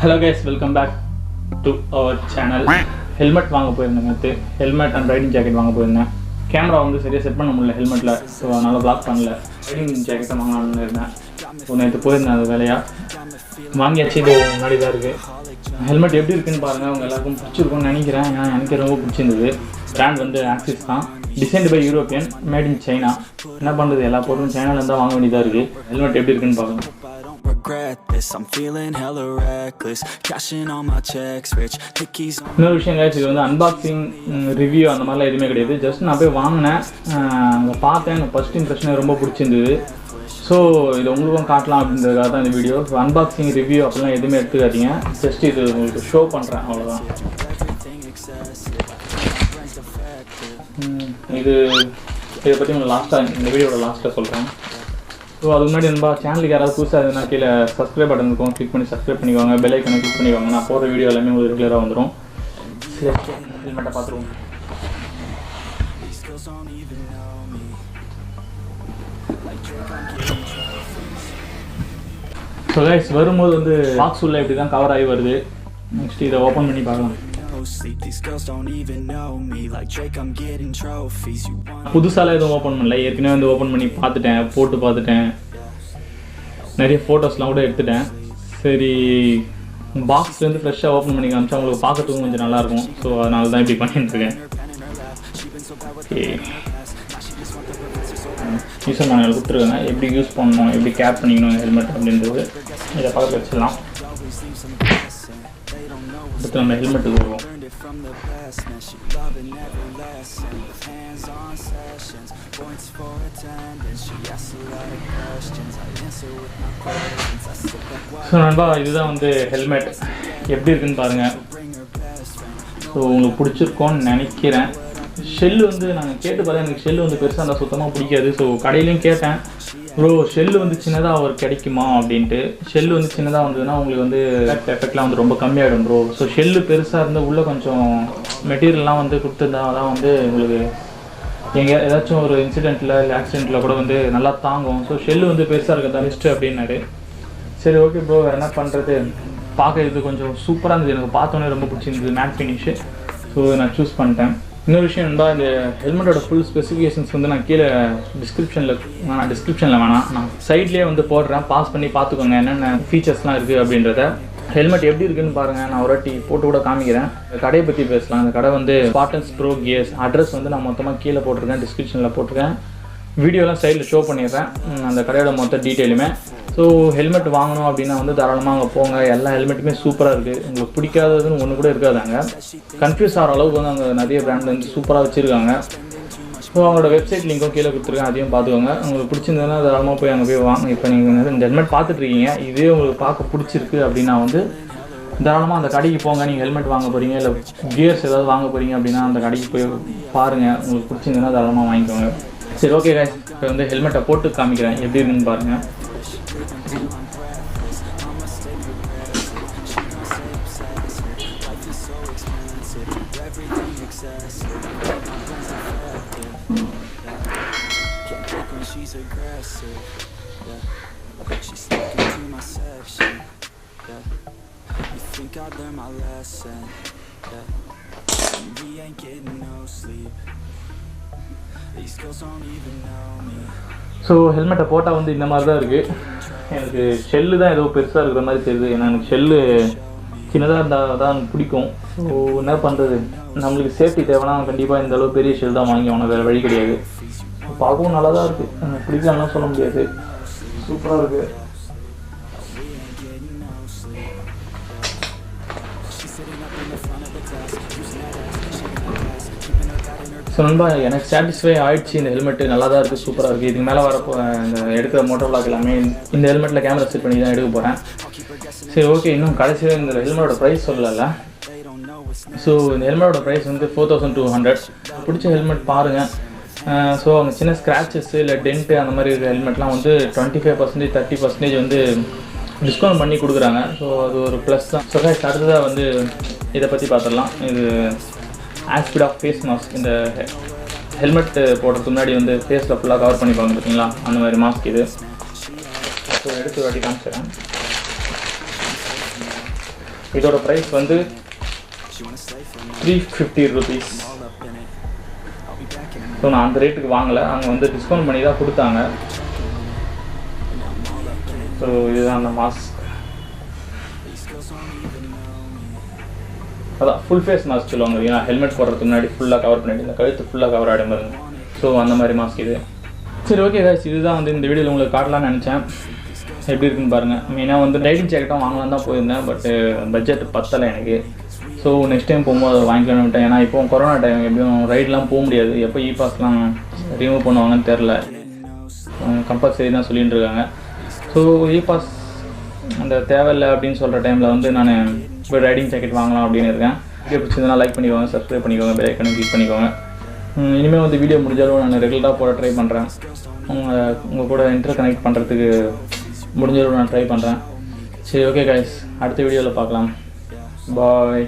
Hello guys, welcome back to our channel. Helmet வாங்க போயிருந்தேன். Helmet and riding jacket வாங்க போயிருந்தேன். கேமரா வந்து சரியா செட் பண்ண முடியல ஹெல்மெட்ல. சோ அதனால ப்ளாக் பண்ணல. ரைடிங் ஜாக்கெட் வாங்கலாம்னு இருந்தேன். நேத்து போயிருந்தேன் அது வேலையா. வாங்கியாச்சு இது முன்னாடி தான் இருக்கு. ஹெல்மெட் எப்படி இருக்குன்னு பாருங்க. உங்க எல்லாருக்கும் பிடிச்சிருக்கும்னு நினைக்கிறேன். எனக்கு ரொம்ப பிடிச்சிருந்தது. பிராண்ட் வந்து Axxis தான். Designed by European, made in China. என்ன பண்றது எல்லா பொருளும் சைனால இருந்தா வாங்க வேண்டியதா இருக்கு. ஹெல்மெட் எப்படி இருக்குன்னு பாருங்க. Regret this, I'm feeling hella reckless, cashing all my checks, rich tickies. இன்னொரு விஷயம் guys, இது வந்து அன்பாக்சிங் ரிவ்யூ அந்த மாதிரிலாம் எதுவுமே கிடையாது. ஜஸ்ட் நான் போய் வாங்கினேன், அங்கே பார்த்தேன், எனக்கு ஃபர்ஸ்ட் இம்ப்ரெஷன் ரொம்ப பிடிச்சிருந்தது. ஸோ இது உங்களுக்கும் காட்டலாம் அப்படின்றதுக்காக தான் இந்த வீடியோ. ஸோ அன்பாக்சிங் ரிவ்யூ அப்படிலாம் எதுவுமே எடுத்துக்காதீங்க. ஜஸ்ட் இது உங்களுக்கு ஷோ பண்ணுறேன், அவ்வளோதான். இதை பற்றி உங்களுக்கு லாஸ்ட்டாக இந்த வீடியோட லாஸ்ட்டாக சொல்கிறேன். ஸோ அதுக்கு முன்னாடி நம்ம சேனலுக்கு யாராவது புதுசாக இருந்தா கீழே சப்ஸ்கிரைப் பட்டன் இருக்கும், கிளிக் பண்ணி சப்ஸ்கிரைப் பண்ணிக்கோங்க. பெல் ஐக்கனை கிளிக் பண்ணிக்கோங்க. நான் போகிற வீடியோ எல்லாமே உங்களுக்கு ரெகுலராக வந்துடும். ஹெல்மெட்டை பார்த்துருவோம். ஸோ கைஸ், வரும்போது வந்து பாக்ஸ் உள்ள இப்படி தான் கவர் ஆகி வருது. நெக்ஸ்ட் இதை ஓப்பன் பண்ணி பார்க்கலாம். புதுசால எதுவும் ஓப்பன் பண்ணல, ஏற்கனவே வந்து ஓப்பன் பண்ணி பார்த்துட்டேன், போட்டு பார்த்துட்டேன், நிறைய ஃபோட்டோஸ்லாம் கூட எடுத்துட்டேன். சரி, பாக்ஸ்லேருந்து ஃப்ரெஷ்ஷாக ஓப்பன் பண்ணி காமிச்சா உங்களுக்கு பார்க்கறதுக்கும் கொஞ்சம் நல்லாயிருக்கும். ஸோ அதனால தான் இப்படி பண்ணிட்டுருக்கேன். ஓகே, யூஸர் மேனுவல் கொடுத்துருக்காங்க, எப்படி யூஸ் பண்ணணும், எப்படி கேர் பண்ணிக்கணும் ஹெல்மெட் அப்படின்றது. இதை பக்கத்தில் வச்சிடலாம். அடுத்து நம்ம ஹெல்மெட்டுக்கு வருவோம். ஸோ நண்பா, இதுதான் வந்து ஹெல்மெட். எப்படி இருக்குன்னு பாருங்கள். ஸோ உங்களுக்கு பிடிச்சிருக்கோன்னு நினைக்கிறேன். ஷெல்லு வந்து நாங்கள் கேட்டு பார்த்தா எனக்கு ஷெல்லு வந்து பெருசாக இருந்தால் சுத்தமாக பிடிக்காது. ஸோ கடையிலையும் கேட்டேன், ப்ரோ ஷெல்லு வந்து சின்னதாக ஒரு கிடைக்குமா அப்படின்ட்டு. ஷெல்லு வந்து சின்னதாக வந்ததுன்னா உங்களுக்கு வந்து எஃபெக்ட்லாம் வந்து ரொம்ப கம்மியாகிடும் ப்ரோ. ஸோ ஷெல்லு பெருசாக இருந்தால் உள்ளே கொஞ்சம் மெட்டீரியல்லாம் வந்து கொடுத்துருந்தா தான் வந்து உங்களுக்கு எங்கே ஏதாச்சும் ஒரு இன்சிடெண்ட்டில் இல்லை ஆக்சிடெண்ட்டில் கூட வந்து நல்லா தாங்கும். ஸோ ஷெல்லு வந்து பெருசாக இருக்கிறதா பெஸ்ட்டு அப்படின்னாரு. சரி ஓகே ப்ரோ, வேறு என்ன பண்ணுறது. பார்க்கறது கொஞ்சம் சூப்பராக இருந்தது, எனக்கு பார்த்தோன்னே ரொம்ப பிடிச்சிருந்தது மேட் ஃபினிஷு. ஸோ நான் சூஸ் பண்ணிட்டேன். இன்னொரு விஷயம் என்னடா, இந்த ஹெல்மெட்டோட ஃபுல் ஸ்பெசிஃபிகேஷன்ஸ் வந்து நான் கீழே டிஸ்கிரிப்ஷனில் வேணாம், நான் சைட்லேயே வந்து போடுறேன், பாஸ் பண்ணி பார்த்துக்கோங்க என்னென்ன ஃபீச்சர்ஸ்லாம் இருக்குது அப்படின்றத. ஹெல்மெட் எப்படி இருக்குன்னு பாருங்கள். நான் ஒரு வாட்டி போட்டு கூட காமிக்கிறேன். இந்த கடையை பற்றி பேசலாம். இந்த கடை வந்து Spartan ProGear. அட்ரஸ் வந்து நான் மொத்தமாக கீழே போட்டிருக்கேன், டிஸ்கிரிப்ஷனில் போட்டிருக்கேன். வீடியோலாம் சைடில் ஷோ பண்ணிடுறேன், அந்த கடையோட மொத்த டீட்டெயிலுமே. ஸோ ஹெல்மெட் வாங்கணும் அப்படின்னா வந்து தாராளமாக அங்கே போங்க. எல்லா ஹெல்மெட்டுமே சூப்பராக இருக்குது. உங்களுக்கு பிடிக்காததுன்னு ஒன்று கூட இருக்காதாங்க. கன்ஃபியூஸ் ஆகிற அளவுக்கு வந்து அங்கே நிறைய பிராண்ட் வந்து சூப்பராக வச்சுருக்காங்க. ஸோ அவங்களோட வெப்சைட் லிங்க்கும் கீழே கொடுத்துருக்கேன், அதையும் பார்த்துக்கோங்க. உங்களுக்கு பிடிச்சிருந்ததுன்னா தாராளமாக போய் அங்கே போய் வாங்க. இப்போ நீங்கள் இந்த ஹெல்மெட் பார்த்துட்ருக்கீங்க, இதே உங்களுக்கு பார்க்க பிடிச்சிருக்கு அப்படின்னா வந்து தாராளமாக அந்த கடைக்கு போங்க. நீங்கள் ஹெல்மெட் வாங்க போகிறீங்க இல்லை கியர்ஸ் ஏதாவது வாங்க போகிறீங்க அப்படின்னா அந்த கடைக்கு போய் பாருங்கள். உங்களுக்கு பிடிச்சிருந்ததுன்னா தாராளமாக வாங்கிக்கோங்க. சரி ஓகே கைஸ், இப்போ வந்து ஹெல்மெட்டை போட்டு காமிக்கிறேன், எப்படி இருக்குன்னு பாருங்கள். ஸோ ஹெல்மெட்டை போட்டால் வந்து இந்த மாதிரி தான் இருக்குது. எனக்கு ஷெல்லு தான் ஏதோ பெருசாக இருக்கிற மாதிரி தெரியுது. ஏன்னா எனக்கு ஷெல்லு சின்னதாக இருந்தால் தான் எனக்கு பிடிக்கும். ஸோ என்ன பண்ணுறது, நம்மளுக்கு சேஃப்டி தேவைன்னா கண்டிப்பாக இந்த அளவு பெரிய ஷெல் தான் வாங்கி அவனை, வேறு வழி கிடையாது. பார்க்கவும் நல்லா தான் இருக்குது, எனக்கு பிடிக்கலன்னா சொல்ல முடியாது, சூப்பராக இருக்குது. ஸோ நண்பா, எனக்கு சாட்டிஸ்ஃபை ஆகிடுச்சு. இந்த ஹெல்மெட்டு நல்லா தான் இருக்குது, சூப்பராக இருக்குது. இதுக்கு மேலே வரப்போ இந்த எடுக்கிற மோட்டோவ்லாக் எல்லாமே இந்த ஹெல்மெட்டில் கேமரா செட் பண்ணி தான் எடுக்க போகிறேன். சரி ஓகே, இன்னும் கடைசியாக இந்த ஹெல்மெட்டோட ப்ரைஸ் சொல்லலை. ஸோ இந்த ஹெல்மெட்டோட ப்ரைஸ் வந்து 4200. பிடிச்ச ஹெல்மெட் பாருங்கள். ஸோ அவங்க சின்ன ஸ்க்ராச்சஸ் இல்லை டென்ட்டு அந்த மாதிரி இருக்கிற ஹெல்மெட்லாம் வந்து 25%, 30% வந்து டிஸ்கவுண்ட் பண்ணி கொடுக்குறாங்க. ஸோ அது ஒரு ப்ளஸ் தான். ஸோ அடுத்ததாக வந்து இதை பற்றி பார்த்துடலாம். இது ஆஸ்பிட் ஆஃப் ஃபேஸ் மாஸ்க். இந்த ஹெல்மெட் போடுறதுக்கு முன்னாடி வந்து ஃபேஸில் ஃபுல்லாக கவர் பண்ணிப்பாங்க பார்த்தீங்களா, அந்த மாதிரி மாஸ்க் இது. ஸோ எடுத்து வாட்டி காமிச்சிடறேன். இதோட ப்ரைஸ் வந்து 350 rupees. ஸோ நான் அந்த ரேட்டுக்கு வாங்கலை, அங்கே வந்து டிஸ்கவுண்ட் பண்ணி தான் கொடுத்தாங்க. ஸோ இதுதான் அந்த மாஸ்க். அதான் ஃபுல் ஃபேஸ் மாஸ்க் சொல்லுவாங்க, ஏன்னா ஹெல்மெட் போடுறதுக்கு முன்னாடி ஃபுல்லாக கவர் பண்ணிட்டு இந்த கழுத்து ஃபுல்லாக கவர் ஆகிடும் பாருங்க. ஸோ அந்த மாதிரி மாஸ்க் இது. சரி ஓகே guys, இதுதான் வந்து இந்த வீடியோவில் உங்களுக்கு காட்டலாம்னு நினச்சேன். எப்படி இருக்குன்னு பாருங்கள். மெயினாக வந்து ரைடிங் ஜாக்கெட்டும் வாங்கலாம் தான் போயிருந்தேன், பட் பட்ஜெட் பத்தலை எனக்கு. ஸோ நெக்ஸ்ட் டைம் போகும்போது வாங்கிக்கலான்னு விட்டேன். ஏன்னா இப்போ கொரோனா டைம் எப்படியும் ரைட்லாம் போக முடியாது, எப்போ பாஸ்லாம் ரிமூவ் பண்ணுவாங்கன்னு தெரில, கம்பல்சரி தான் சொல்லிட்டு இருக்காங்க. ஸோ பாஸ் அந்த தேவையில்லை அப்படின்னு சொல்கிற டைமில் வந்து நான் இப்போ ரைடிங் ஜாக்கெட் வாங்கலாம் அப்படின்னு இருக்கேன். வீடியோ பிடிச்சிருந்தா லைக் பண்ணிக்கோங்க, சப்ஸ்கிரைப் பண்ணிக்கோங்க, பெல் ஐக்கனை கிளிக் பண்ணிக்கோங்க. இனிமேல் வந்து வீடியோ முடிஞ்சாலும் நான் ரெகுலராக போட ட்ரை பண்ணுறேன். உங்கள் கூட இன்டர் கனெக்ட் பண்ணுறதுக்கு முடிஞ்சாலும் நான் ட்ரை பண்ணுறேன். சரி ஓகே கைஸ், அடுத்த வீடியோவில் பார்க்கலாம். பாய்.